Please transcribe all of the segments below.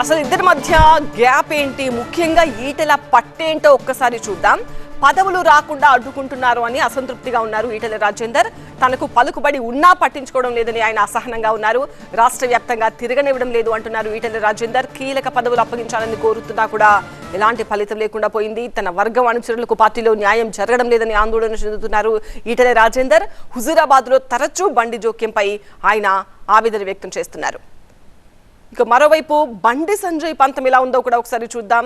అసలు ఇద్దరి మధ్య గ్యాప్ ఏంటి, ముఖ్యంగా ఈటెల పట్టేంటో ఒక్కసారి చూద్దాం. పదవులు రాకుండా అడ్డుకుంటున్నారు అని అసంతృప్తిగా ఉన్నారు ఈటెల రాజేందర్. తనకు పలుకుబడి ఉన్నా పట్టించుకోవడం లేదని ఆయన అసహనంగా ఉన్నారు. రాష్ట్ర వ్యాప్తంగా తిరగనివ్వడం లేదు అంటున్నారు ఈటెల రాజేందర్. కీలక పదవులు అప్పగించాలని కోరుతున్నా కూడా ఎలాంటి ఫలితం లేకుండా పోయింది. తన వర్గం అనుచరులకు పార్టీలో న్యాయం జరగడం లేదని ఆందోళన చెందుతున్నారు ఈటెల రాజేందర్. హుజూరాబాద్ లో తరచూ బండి జోక్యంపై ఆయన ఆవేదన వ్యక్తం చేస్తున్నారు. ఇక మరోవైపు బండి సంజయ్ పంతం ఎలా ఉందో కూడా ఒకసారి చూద్దాం.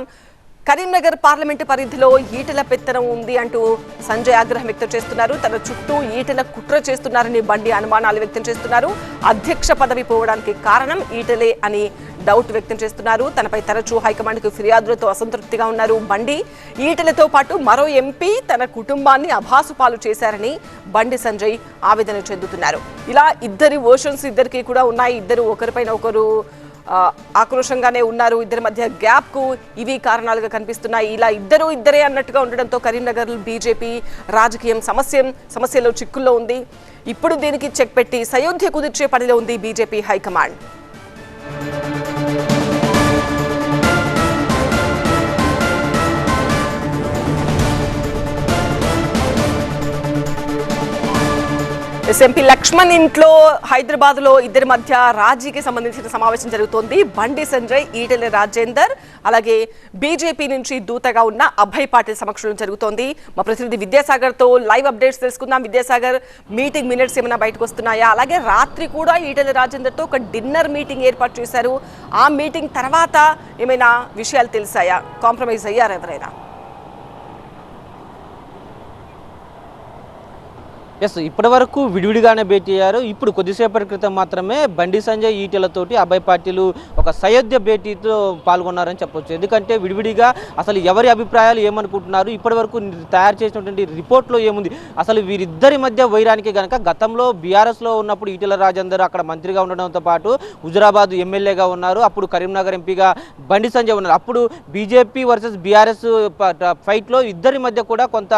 కరీంనగర్ పార్లమెంటు పరిధిలో ఈటెల పెత్తనం ఉంది అంటూ సంజయ్ ఆగ్రహం వ్యక్తం చేస్తున్నారు. తన చుట్టూ ఈటెల కుట్ర చేస్తున్నారని బండి అనుమానాలు వ్యక్తం చేస్తున్నారు. అధ్యక్ష పదవి పోవడానికి కారణం ఈటెలే అని డౌట్ వ్యక్తం చేస్తున్నారు. తనపై తరచూ హైకమాండ్కు ఫిర్యాదులతో అసంతృప్తిగా ఉన్నారు బండి. ఈటెలతో పాటు మరో ఎంపీ తన కుటుంబాన్ని అభాసుపాలు చేశారని బండి సంజయ్ ఆవేదన చెందుతున్నారు. ఇలా ఇద్దరి వర్షన్స్ ఇద్దరికి కూడా ఉన్నాయి. ఇద్దరు ఒకరిపైన ఒకరు ఆక్రోషంగానే ఉన్నారు. ఇద్దరి మధ్య గ్యాప్ కు ఇవి కారణాలుగా కనిపిస్తున్నాయి. ఇలా ఇద్దరే అన్నట్టుగా ఉండడంతో కరీంనగర్ బీజేపీ రాజకీయం సమస్యలో చిక్కుల్లో ఉంది. ఇప్పుడు దీనికి చెక్ పెట్టి సయోధ్య కుదిర్చే పనిలో ఉంది బీజేపీ హైకమాండ్. ఎంపీ లక్ష్మణ్ ఇంట్లో హైదరాబాద్ లో ఇద్దరి మధ్య రాజీకి సంబంధించిన సమావేశం జరుగుతోంది. బండి సంజయ్, ఈటెల రాజేందర్, అలాగే బీజేపీ నుంచి దూతగా ఉన్న అభయ్ పాటిల్ సమక్షంలో జరుగుతోంది. మా ప్రతినిధి విద్యాసాగర్ తో లైవ్ అప్డేట్స్ తెలుసుకుందాం. విద్యాసాగర్, మీటింగ్ మినిట్స్ ఏమైనా బయటకు వస్తున్నాయా? అలాగే రాత్రి కూడా ఈటెల రాజేందర్ తో ఒక డిన్నర్ మీటింగ్ ఏర్పాటు చేశారు. ఆ మీటింగ్ తర్వాత ఏమైనా విషయాలు తెలిసాయా? కాంప్రమైజ్ అయ్యారా ఎవరైనా? ఇప్పటి వరకు విడివిడిగానే భేటీ అయ్యారు. ఇప్పుడు కొద్దిసేపటి క్రితం మాత్రమే బండి సంజయ్, ఈటెలతోటి అభయ్ పాటిల్ ఒక సయోధ్య భేటీతో పాల్గొన్నారని చెప్పొచ్చు. ఎందుకంటే విడివిడిగా అసలు ఎవరి అభిప్రాయాలు ఏమనుకుంటున్నారు, ఇప్పటి వరకు తయారు చేసినటువంటి రిపోర్ట్లో ఏముంది, అసలు వీరిద్దరి మధ్య వైరానికి కనుక గతంలో బీఆర్ఎస్లో ఉన్నప్పుడు ఈటెల రాజేందర్ అక్కడ మంత్రిగా ఉండడంతో పాటు హుజూరాబాద్ ఎమ్మెల్యేగా ఉన్నారు. అప్పుడు కరీంనగర్ ఎంపీగా బండి సంజయ్ ఉన్నారు. అప్పుడు బీజేపీ వర్సెస్ బీఆర్ఎస్ ఫైట్లో ఇద్దరి మధ్య కూడా కొంత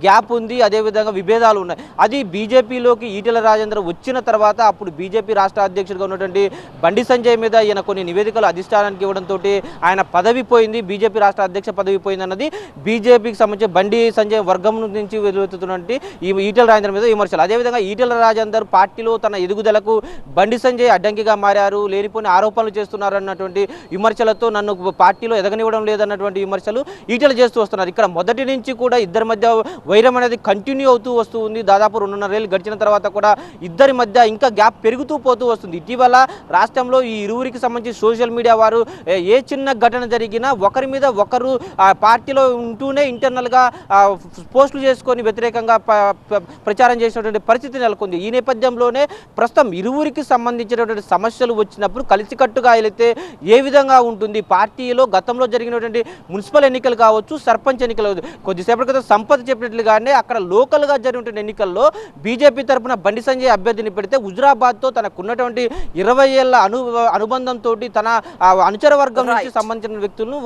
గ్యాప్ ఉంది, అదేవిధంగా విభేదాలు ఉన్నాయి. అది బీజేపీలోకి ఈటెల రాజేందర్ వచ్చిన తర్వాత అప్పుడు బీజేపీ రాష్ట్ర అధ్యక్షుడిగా ఉన్నటువంటి బండి సంజయ్ మీద ఈయన కొన్ని నివేదికలు అధిష్టానానికి ఇవ్వడంతో ఆయన పదవి పోయింది, బీజేపీ రాష్ట్ర అధ్యక్ష పదవి పోయింది అన్నది బీజేపీకి సంబంధించి బండి సంజయ్ వర్గం నుంచి వెలువెత్తుతున్నటువంటి ఈ ఈటెల రాజేందర్ మీద విమర్శలు. అదేవిధంగా ఈటెల రాజేందర్ పార్టీలో తన ఎదుగుదలకు బండి సంజయ్ అడ్డంకిగా మారారు, లేనిపోని ఆరోపణలు చేస్తున్నారు అన్నటువంటి విమర్శలతో నన్ను పార్టీలో ఎదగనివ్వడం లేదన్నటువంటి విమర్శలు ఈటెల చేస్తూ వస్తున్నారు. ఇక్కడ మొదటి నుంచి కూడా ఇద్దరి మధ్య వైరం అనేది కంటిన్యూ అవుతూ వస్తూ ఉంది. దాదాపు 2.5 ఏళ్ళు గడిచిన తర్వాత కూడా ఇద్దరి మధ్య ఇంకా గ్యాప్ పెరుగుతూ పోతూ వస్తుంది. ఇటీవల రాష్ట్రంలో ఈ ఇరువురికి సంబంధించి సోషల్ మీడియా వారు ఏ చిన్న ఘటన జరిగినా ఒకరి మీద ఒకరు పార్టీలో ఉంటూనే ఇంటర్నల్గా పోస్టులు చేసుకొని వ్యతిరేకంగా ప్రచారం చేసినటువంటి పరిస్థితి నెలకొంది. ఈ నేపథ్యంలోనే ప్రస్తుతం ఇరువురికి సంబంధించినటువంటి సమస్యలు వచ్చినప్పుడు కలిసికట్టుగా వెళితే ఏ విధంగా ఉంటుంది, పార్టీలో గతంలో జరిగినటువంటి మున్సిపల్ ఎన్నికలు కావచ్చు, సర్పంచ్ ఎన్నికలు కొద్దిసేపటి క్రితం సంపత్ చెప్పినట్లుగానే అక్కడ లోకల్గా జరిగినటువంటి ఎన్నికల్లో బీజేపీ తరఫున బండి సంజయ్ అభ్యర్థిని పెడితే హుజూరాబాద్తో తనకున్నటువంటి 20 ఏళ్ల అనుబంధంతో తన అనుచర వర్గం నుంచి సంబంధించిన వ్యక్తులను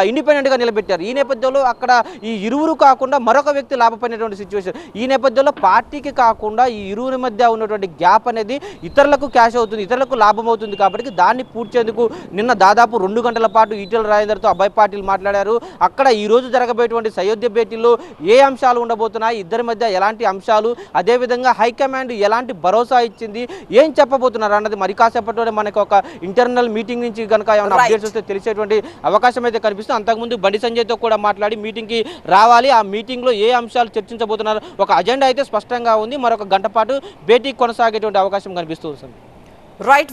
ఇండిపెండెంట్గా నిలబెట్టారు. ఈ నేపథ్యంలో అక్కడ ఈ ఇరువురు కాకుండా మరొక వ్యక్తి లాభపడినటువంటి సిచ్యువేషన్. ఈ నేపథ్యంలో పార్టీకి కాకుండా ఈ ఇరువురి మధ్య ఉన్నటువంటి గ్యాప్ అనేది ఇతరులకు క్యాష్ అవుతుంది, ఇతరులకు లాభం అవుతుంది. కాబట్టి దాన్ని పూడ్చేందుకు నిన్న దాదాపు 2 గంటల పాటు ఈటెల రాజేందర్తో అభయ్ పాటిల్ మాట్లాడారు. అక్కడ ఈ రోజు జరగబోయేటువంటి సయోధ్య భేటీలో ఏ అంశాలు ఉండబోతున్నాయి, ఇద్దరి మధ్య ఎలాంటి అంశాలు, అదేవిధంగా హైకమాండ్ ఎలాంటి భరోసా ఇచ్చింది, ఏం చెప్పబోతున్నారు అన్నది మరి కాసేపట్లోనే మనకు ఒక ఇంటర్నల్ మీటింగ్ నుంచి కనుక ఏమైనా అప్డేట్స్ వస్తే తెలిసేటువంటి అవకాశం అయితే కనిపిస్తుంది. అంతకుముందు బండి సంజయ్తో కూడా మాట్లాడి మీటింగ్కి రావాలి, ఆ మీటింగ్లో ఏ అంశాలు చర్చించబోతున్నారు ఒక అజెండా అయితే స్పష్టంగా ఉంది. మరొక గంట పాటు భేటీ కొనసాగేటువంటి అవకాశం కనిపిస్తూ వస్తుంది. రైట్.